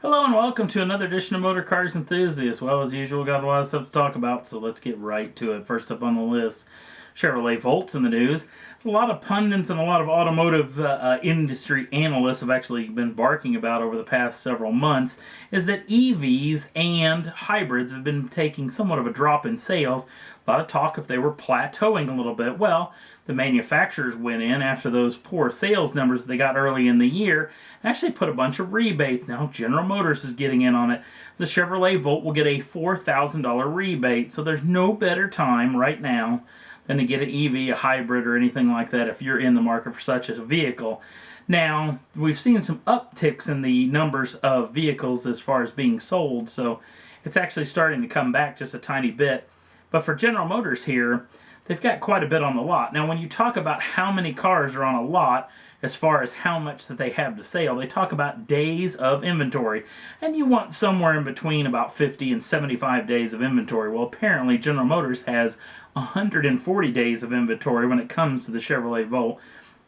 Hello and welcome to another edition of Motor Cars Enthusiasts. Well, as usual, got a lot of stuff to talk about, so let's get right to it. First up on the list, Chevrolet Volt's in the news. It's a lot of pundits and a lot of automotive industry analysts have actually been barking about over the past several months, is that EVs and hybrids have been taking somewhat of a drop in sales. A lot of talk if they were plateauing a little bit. Well, the manufacturers went in after those poor sales numbers they got early in the year and actually put a bunch of rebates. Now General Motors is getting in on it. The Chevrolet Volt will get a $4,000 rebate, so there's no better time right now than to get an EV, a hybrid, or anything like that if you're in the market for such a vehicle. Now, we've seen some upticks in the numbers of vehicles as far as being sold, so it's actually starting to come back just a tiny bit. But for General Motors here, they've got quite a bit on the lot. Now, when you talk about how many cars are on a lot, as far as how much that they have to sell, they talk about days of inventory. And you want somewhere in between about 50 and 75 days of inventory. Well, apparently General Motors has 140 days of inventory when it comes to the Chevrolet Volt.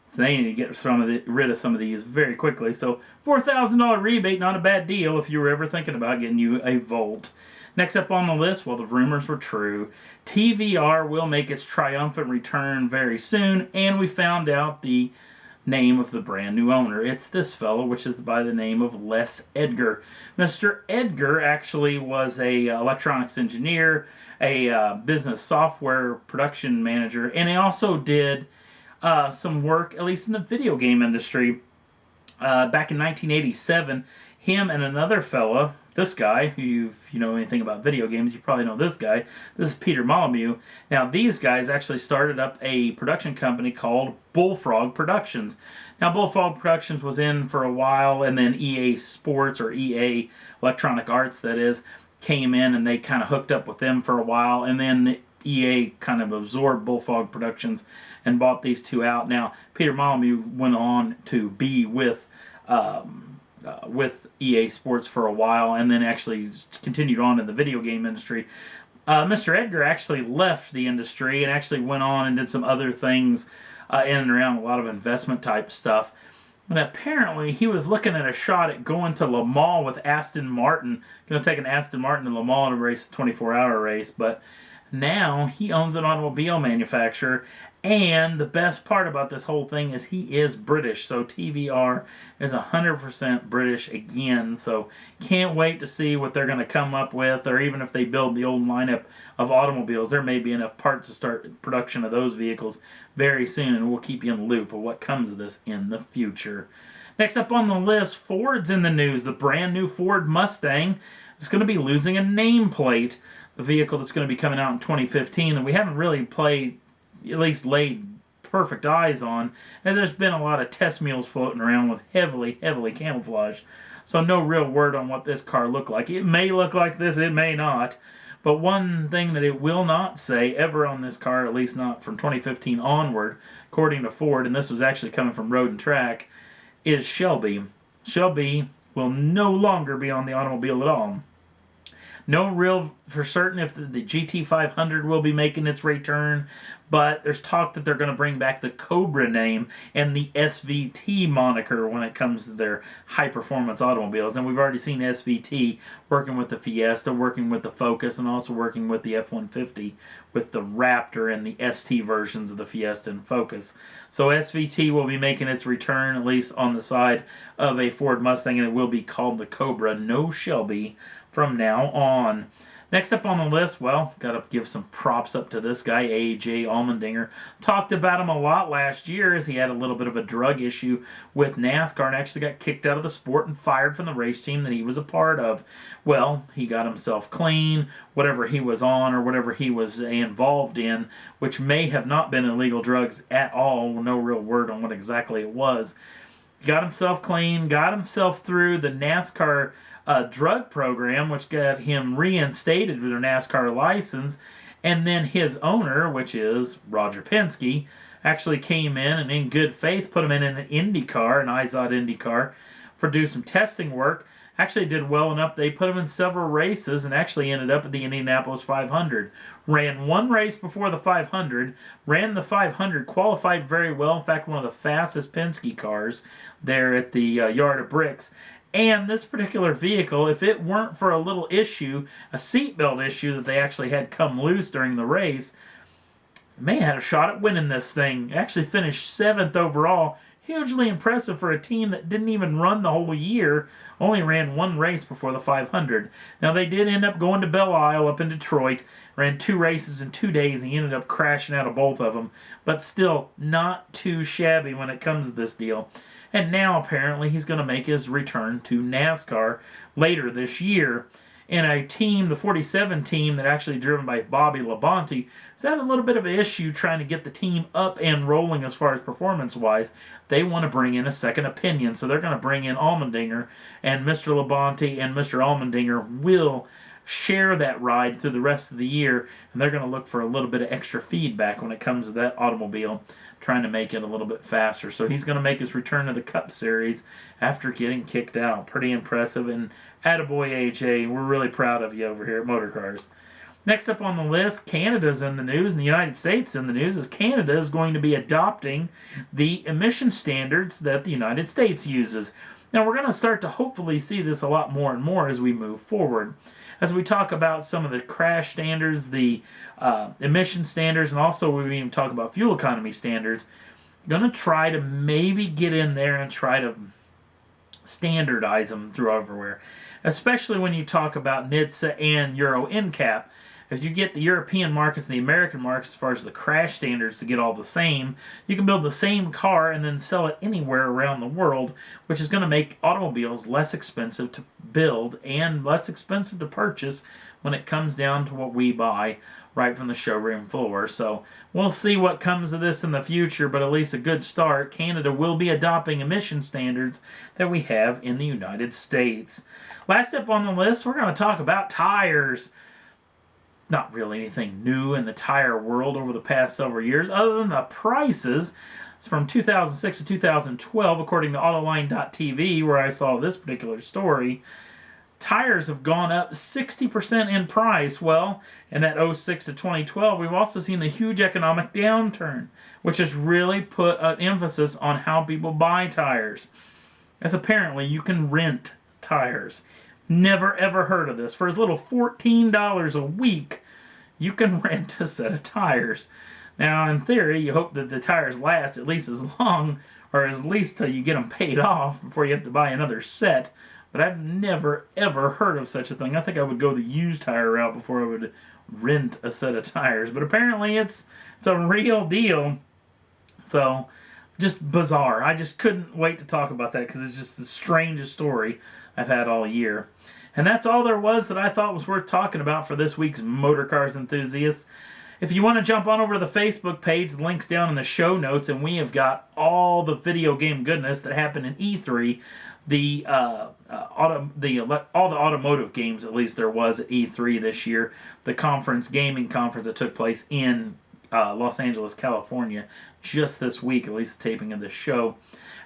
So they need to get rid of some of these very quickly. So $4,000 rebate, not a bad deal if you were ever thinking about getting you a Volt. Next up on the list, well, the rumors were true. TVR will make its triumphant return very soon, and we found out the name of the brand new owner. It's this fellow, which is by the name of Les Edgar. Mr. Edgar actually was a electronics engineer, a business software production manager, and he also did some work, at least in the video game industry. Back in 1987, him and another fella, this guy, if you know anything about video games, you probably know this guy. This is Peter Molyneux. Now, these guys actually started up a production company called Bullfrog Productions. Now, Bullfrog Productions was in for a while, and then EA Sports, or EA Electronic Arts, that is, came in, and they kind of hooked up with them for a while, and then EA kind of absorbed Bullfrog Productions and bought these two out. Now, Peter Molyneux went on to be with EA Sports for a while, and then actually continued on in the video game industry. Mr. Edgar actually left the industry and actually went on and did some other things in and around a lot of investment type stuff. And apparently he was looking at a shot at going to Le Mans with Aston Martin. Going to take an Aston Martin to Le Mans to race a 24-hour race, but now he owns an automobile manufacturer. And the best part about this whole thing is he is British. So TVR is 100% British again. So can't wait to see what they're going to come up with. Or even if they build the old lineup of automobiles, there may be enough parts to start production of those vehicles very soon. And we'll keep you in the loop of what comes of this in the future. Next up on the list, Ford's in the news. The brand new Ford Mustang is going to be losing a nameplate. The vehicle that's going to be coming out in 2015 that we haven't really at least laid perfect eyes on, as there's been a lot of test mules floating around with heavily camouflaged. So no real word on what this car looked like. It may look like this, it may not. But one thing that it will not say ever on this car, at least not from 2015 onward, according to Ford, and this was actually coming from Road and Track, is Shelby. Shelby will no longer be on the automobile at all. No real for certain if the GT500 will be making its return, but there's talk that they're going to bring back the Cobra name and the SVT moniker when it comes to their high-performance automobiles. And we've already seen SVT working with the Fiesta, working with the Focus, and also working with the F-150 with the Raptor and the ST versions of the Fiesta and Focus. So SVT will be making its return, at least on the side of a Ford Mustang, and it will be called the Cobra. No Shelby from now on. Next up on the list, well, got to give some props up to this guy, A.J. Allmendinger. Talked about him a lot last year as he had a little bit of a drug issue with NASCAR and actually got kicked out of the sport and fired from the race team that he was a part of. Well, he got himself clean, whatever he was on or whatever he was involved in, which may have not been illegal drugs at all. No real word on what exactly it was. Got himself clean, got himself through the NASCAR drug program, which got him reinstated with a NASCAR license, and then his owner, which is Roger Penske, actually came in and in good faith put him in an IndyCar, an IZOD IndyCar, for do some testing work. Actually did well enough. They put him in several races and actually ended up at the Indianapolis 500. Ran one race before the 500, ran the 500, qualified very well. In fact, one of the fastest Penske cars there at the Yard of Bricks. And this particular vehicle, if it weren't for a little issue, a seatbelt issue that they actually had come loose during the race, may have had a shot at winning this thing. Actually finished 7th overall. Hugely impressive for a team that didn't even run the whole year. Only ran one race before the 500. Now, they did end up going to Belle Isle up in Detroit. Ran 2 races in 2 days, and he ended up crashing out of both of them. But still, not too shabby when it comes to this deal. And now, apparently, he's going to make his return to NASCAR later this year. And a team, the 47 team, that actually driven by Bobby Labonte, is having a little bit of an issue trying to get the team up and rolling as far as performance-wise. They want to bring in a second opinion, so they're going to bring in Allmendinger, and Mr. Labonte and Mr. Allmendinger will share that ride through the rest of the year, and they're going to look for a little bit of extra feedback when it comes to that automobile, trying to make it a little bit faster. So he's going to make his return to the Cup Series after getting kicked out. Pretty impressive, and attaboy AJ, we're really proud of you over here at Motorcars. Next up on the list, Canada's in the news, and the United States in the news, as Canada is going to be adopting the emission standards that the United States uses. Now, we're going to start to hopefully see this a lot more and more as we move forward. As we talk about some of the crash standards, the emission standards, and also we even talk about fuel economy standards, going to try to maybe get in there and try to standardize them through everywhere. Especially when you talk about NHTSA and Euro NCAP. As you get the European markets and the American markets as far as the crash standards to get all the same, you can build the same car and then sell it anywhere around the world, which is going to make automobiles less expensive to build and less expensive to purchase when it comes down to what we buy right from the showroom floor. So we'll see what comes of this in the future, but at least a good start. Canada will be adopting emission standards that we have in the United States. Last up on the list, we're going to talk about tires. Not really anything new in the tire world over the past several years, other than the prices. It's from 2006 to 2012, according to Autoline.tv, where I saw this particular story. Tires have gone up 60% in price. Well, in that 06 to 2012, we've also seen the huge economic downturn, which has really put an emphasis on how people buy tires. As apparently you can rent tires. Never ever heard of this. For as little $14 a week, you can rent a set of tires. Now, in theory, you hope that the tires last at least as long, or at least till you get them paid off before you have to buy another set. But I've never ever heard of such a thing. I think I would go the used tire route before I would rent a set of tires. But apparently it's a real deal. So, just bizarre. I just couldn't wait to talk about that because it's just the strangest story I've had all year. And that's all there was that I thought was worth talking about for this week's Motorcars Enthusiasts. If you want to jump on over to the Facebook page, the link's down in the show notes, and we have got all the video game goodness that happened in E3. All the automotive games, at least there was at E3 this year. The gaming conference that took place in Los Angeles, California, just this week, at least the taping of this show.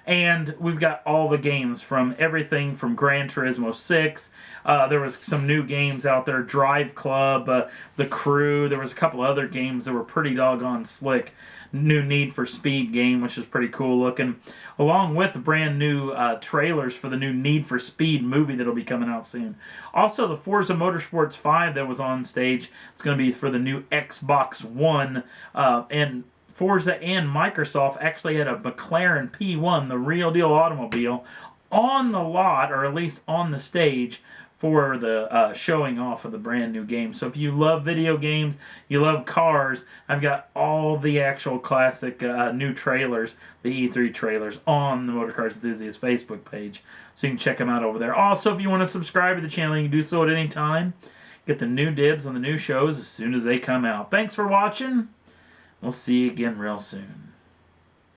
And we've got all the games from everything from Gran Turismo 6. There was some new games out there, Drive Club, The Crew. There was a couple other games that were pretty doggone slick. New Need for Speed game, which is pretty cool looking. Along with the brand new trailers for the new Need for Speed movie that'll be coming out soon. Also, the Forza Motorsports 5 that was on stage is going to be for the new Xbox One. And Forza and Microsoft actually had a McLaren P1, the real deal automobile, on the lot, or at least on the stage, for the showing off of the brand new game. So if you love video games, you love cars, I've got all the actual classic new trailers, the E3 trailers, on the Motorcars Enthusiast Facebook page. So you can check them out over there. Also, if you want to subscribe to the channel, you can do so at any time. Get the new dibs on the new shows as soon as they come out. Thanks for watching. We'll see you again real soon.